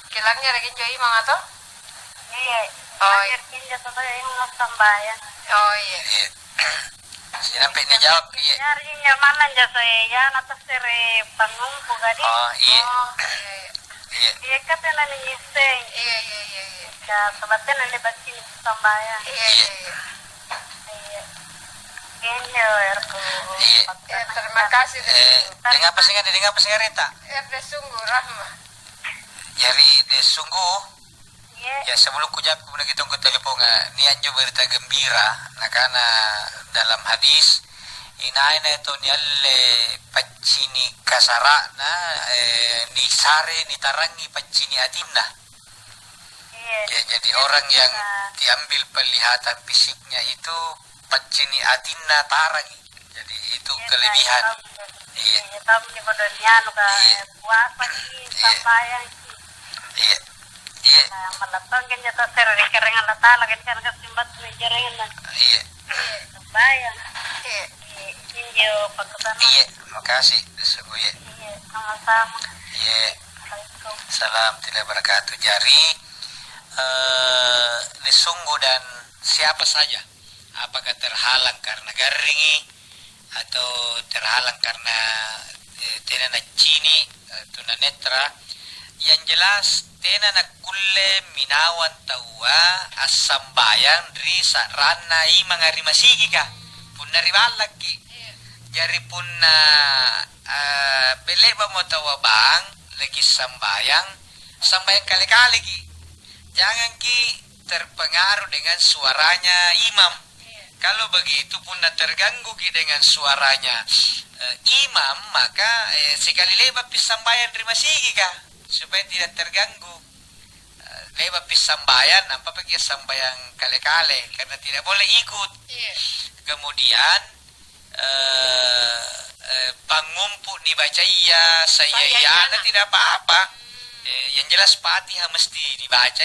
kilangnya lagi jo ima atau? iya Oh, akhirnya jatuh tuh yang sambayang Oh iya. Iya. Sinampe ni jawab iya. nyari nyaman jatuh ya atas sere pangumpu gadi Oh, iya. Oh, iya, iya. Iya. iya kata nani nyiseng Iya, iya, iya, iya. ya sobatnya nani bagi sambayang Iya, iya, iya. iya Genyo erku Iya. Ya, terima kasih. Dengan apa sih dengan apa sih Rita? Erde sungguh Rahma. Jadi sungguh iya ya sebelum ku jawab kemudian kita tunggu telepon ni anjo berita gembira nah karena dalam hadis inaina itu ni alle paccini kasara na ni sare ni tarangi paccini atinna iya ya jadi orang yang diambil penglihatan fisiknya itu paccini atinna tarangi jadi itu kelebihan iya iya tahu di badannya nu ka Iya. puasa ki sambayang ki iya iya malatong kan jatuh sere kerengan lata lagi kan kesimbat ni jarengan iya sambayang Iya. injo pakutan iya makasih sungguh ya iya sama-sama iya Assalamualaikum salam tidak barakatuh jari disungguh dan siapa saja apakah terhalang karena garingi atau terhalang karena tena cini tunanetra yang jelas tena na kulle minawan tawa asambayan ri sarana i mangari masigi ka punna ribalaki jari punna beleba mo tawa bang lagi sambayang kali-kali ki jangan ki terpengaruh dengan suaranya imam. Kalau begitu punna terganggu ki dengan suaranya imam maka sekali leba pisambayan terima sigi kah supaya tidak terganggu leba pisambayan apa pakai sambayang kale-kale karena tidak boleh ikut. Iya. Kemudian pangumpu nih baca iya saya iya tidak apa-apa. Yang jelas Fatihah mesti dibaca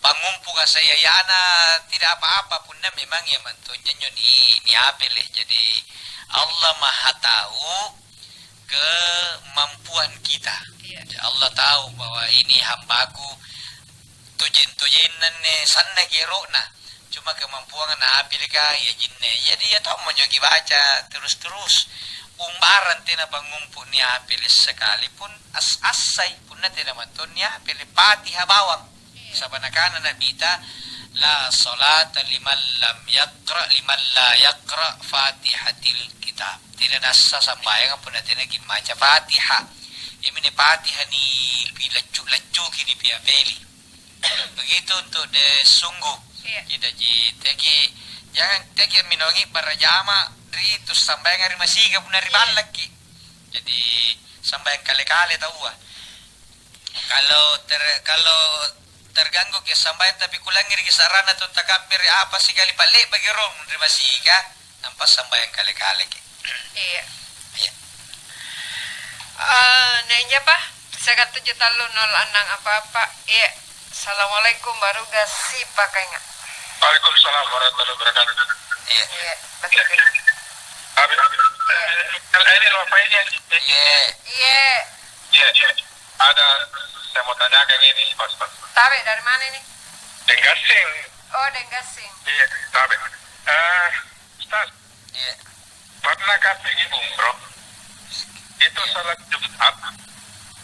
pangumpu ka saya yana tidak apa-apa pun memang ya mantunya ini apel jadi Allah Maha tahu kemampuan kita. Allah tahu bahwa ini hambaku tujen-tujenan sanna gerona cuma kemampuan apel ka ya jinne jadi ya tahu menjogi baca terus-terus umbaran tina pangumpu ni apel sekalipun asai pun tidak mantun ni apel Fatihah bawang sabanakana nabita la salata liman la yaqra fatihatil kitab tidak nasa sambayang pun tidak maca Fatihah ini Fatihah ni laju kini pia beli begitu untuk de sungguh kita tegi jangan tegi minongi para jama ri tu sambayang hari masih pun hari balaki jadi sambayang kali-kali tahu kalau terganggu ke sambayan tapi kulangir ke sarana tu takabir apa sekali balik bagi rom nerima sika nampak sambayan kali-kali. Iya. Iya. Nanya bah, saya kata juta lu nol anang apa-apa. Iya. Assalamualaikum baru gak sih pakainya. Waalaikumsalam warahmatullahi wabarakatuh. Iya. Iya, betul. Habis ini apa ini? Iya. Iya. Iya. Ada saya mau tanyakan ini, Pak. Tabe dari mana ini? Denggasing. Oh, Denggasing. Iya, tabe. Ustaz, Iya. pernahkah pergi umroh? Itu salat Jumat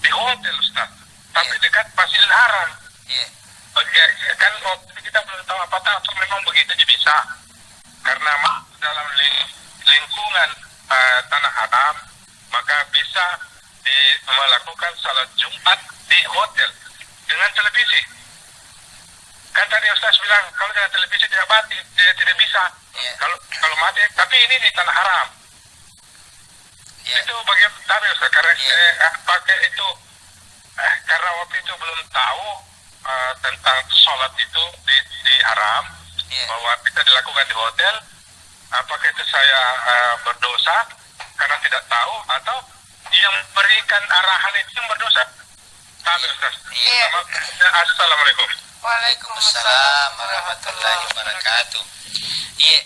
di hotel, Ustaz. Tapi dekat Masjidil Haram. Iya. Oke, kan waktu kita belum tahu apakah memang begitu aja bisa. Karena dalam lingkungan tanah haram, maka bisa melakukan salat Jumat di hotel dengan televisi. Kan tadi Ustaz bilang kalau dengan televisi tidak bisa. Iya. Kalau mati, tapi ini di tanah haram. Iya. Itu bagaimana tapi Ustaz? Karena Iya. pakai itu karena waktu itu belum tahu tentang sholat itu di haram, Iya. bahwa bisa dilakukan di hotel. Apakah itu saya berdosa karena tidak tahu, atau yang berikan arahan itu yang berdosa? Tahu Ustaz. Iya. Assalamualaikum. Waalaikumsalam warahmatullahi wabarakatuh. Iya.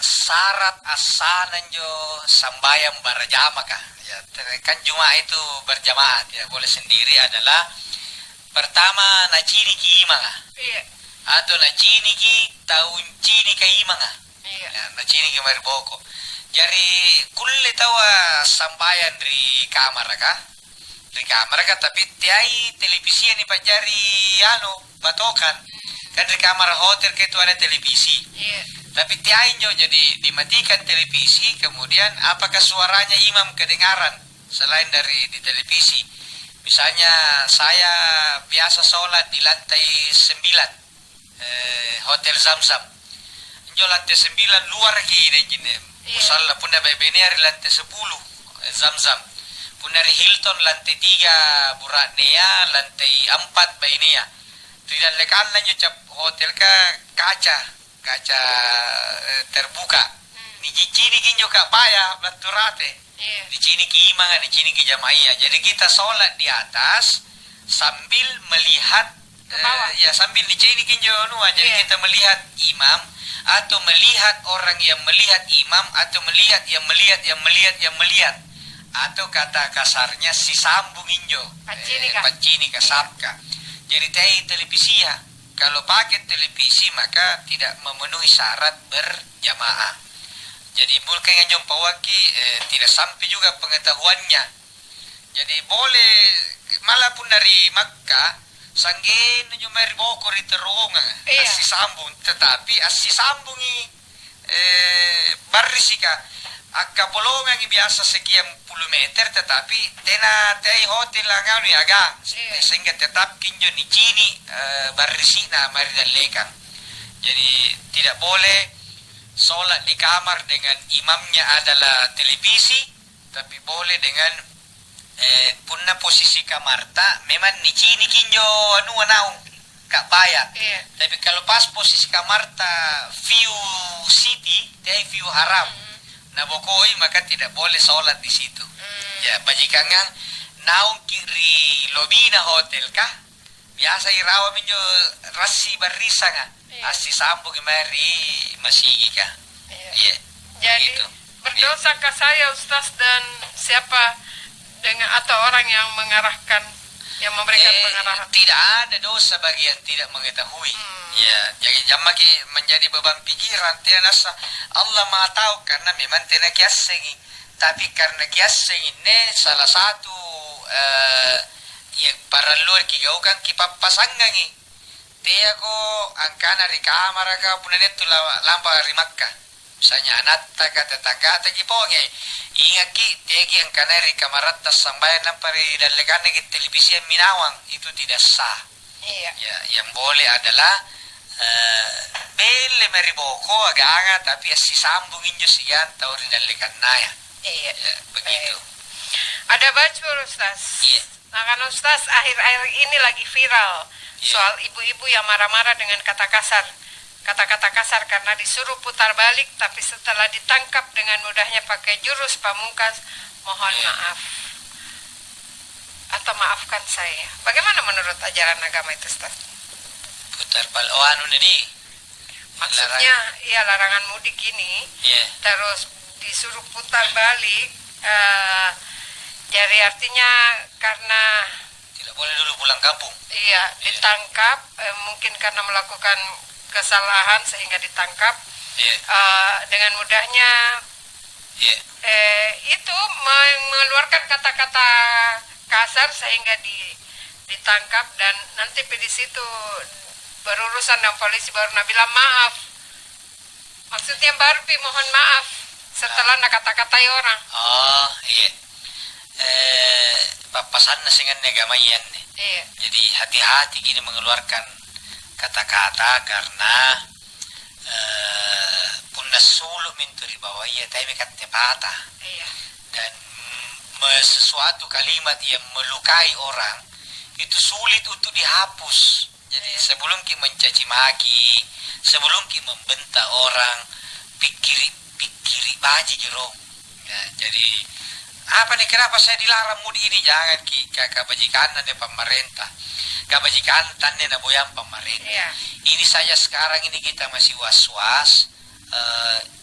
Syarat asanan jo sambayang berjamaah kah? Ya, kan cuma itu berjamaah, tidak boleh sendiri adalah pertama nacini ki imang Iya. atau nacini ki taun cini ka imang Iya. ya, nacini ki mariboko. Jadi kulle tawa sambayang di kamar kah? Di kamar kah, tapi tiai televisi ini pajari batokan. Kan di kamar hotel itu ada televisi. Iya. Tapi tiain jo, jadi dimatikan televisi, kemudian apakah suaranya imam kedengaran selain dari di televisi. Misalnya saya biasa sholat di lantai 9 Hotel Zamzam. Jo lantai 9 luar ki dan jine. Musalla pun dari Bener lantai 10 Zamzam. Pun dari Hilton lantai 3 Buratnea, lantai 4 Bainea. Tidak lekan lanjut cap hotel kaca terbuka. Ni cini kinjo ka paya laturate. Iya. Di cini ki imangan, di cini ki jamaiyah. Jadi kita sholat di atas sambil melihat ke bawah. ya sambil di cini kinjo jadi Iya. kita melihat imam atau melihat orang yang melihat imam atau melihat yang melihat atau kata kasarnya si sambung injo pacini kasapka. Jadi televisi ya. Kalau pakai televisi maka tidak memenuhi syarat berjamaah. Jadi bukan yang jumpa waki tidak sampai juga pengetahuannya. Jadi boleh malah pun dari Makkah sanggen nyumari bokor itu ronga asi sambung, tetapi asi sambungi barisika akka bolongan biasa sekian puluh meter, tetapi tei hotel langau ni aga sehingga tetap kinjo ni cini barisina mari dalekan. Jadi tidak boleh sholat di kamar dengan imamnya adalah televisi, tapi boleh dengan punna posisi kamarta memang ni cini kinjo naung kak bayar. Tapi kalau pas posisi kamarta view city, view haram. Nah bokoi maka tidak boleh sholat di situ. Ya bajikangang naung kiri lobina hotel kah? Biasa irawa minjo rasi barisa nga. Asi sambung mari masigi kah? Iya. Jadi Begitu. berdosakah saya Ustaz dan siapa dengan atau orang yang mengarahkan, yang memberikan pengarahan? Tidak ada dosa bagi yang tidak mengetahui. Ya, jadi jangan menjadi beban pikiran. Tidak nasa Allah Maha tahu karena memang tidak kiasengi. Tapi karena kiaseng ini salah satu yang para luar kigaukan kipapasanggangi. Dia ko angkana di kamar ka punan itu lampa rimakka. Misalnya anak kata tetangga kiponge. Ingat ki tegi angkana di kamarat tas sambayan nampari dalekan ki televisi yang minawang itu tidak sah. Iya. Ya, yang boleh adalah bele meriboko aganga tapi si sambungin jo sigan tau di dalekan naya. Iya. Ya, begitu. Ada bacur Ustaz. Iya. Nah kan Ustaz akhir-akhir ini lagi viral soal ibu-ibu yang marah-marah dengan kata kasar. Kata-kata kasar karena disuruh putar balik tapi setelah ditangkap dengan mudahnya pakai jurus pamungkas, mohon maaf. Atau maafkan saya. Bagaimana menurut ajaran agama itu Ustaz? Putar balik. Oh anu nih. Maksudnya ya larangan mudik ini. Iya. Terus disuruh putar balik. Jadi artinya karena Tidak boleh dulu pulang kampung. iya ditangkap mungkin karena melakukan kesalahan sehingga ditangkap Iya. dengan mudahnya Iya. itu mengeluarkan kata-kata kasar sehingga ditangkap dan nanti di situ berurusan dengan polisi baru bilang maaf. Maksudnya baru mohon maaf setelah nak kata-katai orang. Oh iya. Papasan nasingan negamayan nih. Iya. Jadi hati-hati gini mengeluarkan kata-kata karena pundas sulu minturi bahwa ia tapi kata patah Iya. dan sesuatu kalimat yang melukai orang itu sulit untuk dihapus. Jadi sebelum kita mencaci maki, sebelum kita membentak orang, pikiri baji jerong. Ya, jadi apa nih kenapa saya dilarang mudik ini? Jangan kebajikan dari pemerintah, kebajikan tanda naboyang pemerintah. Iya. Ini saja sekarang ini kita masih was-was.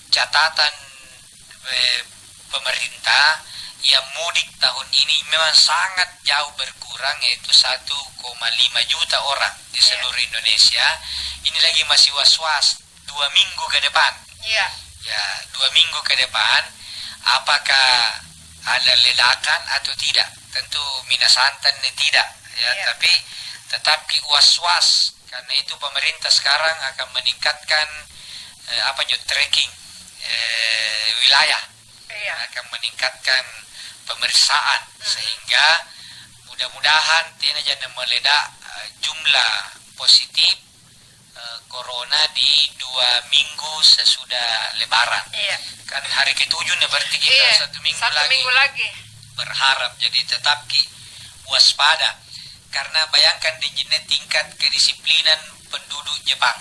Catatan pemerintah yang mudik tahun ini memang sangat jauh berkurang, yaitu 1,5 juta orang di seluruh Indonesia. Ini lagi masih was-was 2 minggu ke depan. Iya. Ya, 2 minggu ke depan apakah ada ledakan atau tidak? Tentu minasantan tidak ya, tapi tetap was-was karena itu pemerintah sekarang akan meningkatkan tracking wilayah. Iya. Akan meningkatkan pemeriksaan sehingga mudah-mudahan tidak jangan meledak jumlah positif corona di 2 minggu sesudah lebaran. Iya. Kan hari ke-7 berarti kita 1 minggu lagi berharap. Jadi tetap waspada karena bayangkan di tingkat kedisiplinan penduduk Jepang.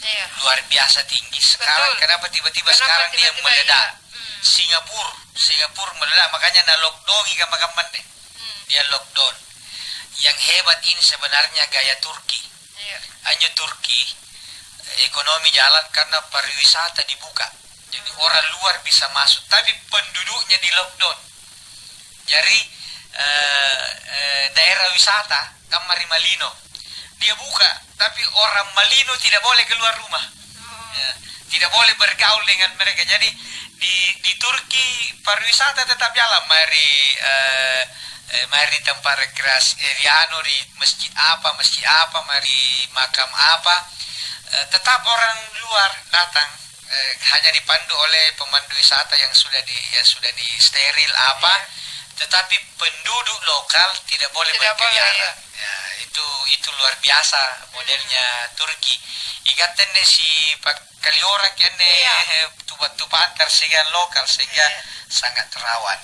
Iya. Luar biasa tinggi. Sekarang kenapa tiba-tiba sekarang dia meledak? Singapura meledak, makanya na lockdown gampang-gampang deh. Dia lockdown. Yang hebat ini sebenarnya gaya Turki. Iya. Hanya Turki ekonomi jalan karena pariwisata dibuka. Jadi orang luar bisa masuk, tapi penduduknya di lockdown. Jadi daerah wisata Kamari Malino dia buka, tapi orang Malino tidak boleh keluar rumah. Ya, tidak boleh bergaul dengan mereka. Jadi di Turki pariwisata tetap jalan. Mari tempat rekreasi di masjid apa, mari makam apa, tetap orang luar datang. Hanya dipandu oleh pemandu wisata yang sudah di steril apa, tetapi penduduk lokal tidak boleh berkeliaran. Ya, itu luar biasa modelnya Turki. Ikatan si kali orang kene tubat-tubat antar segan lokal sehingga sangat rawan.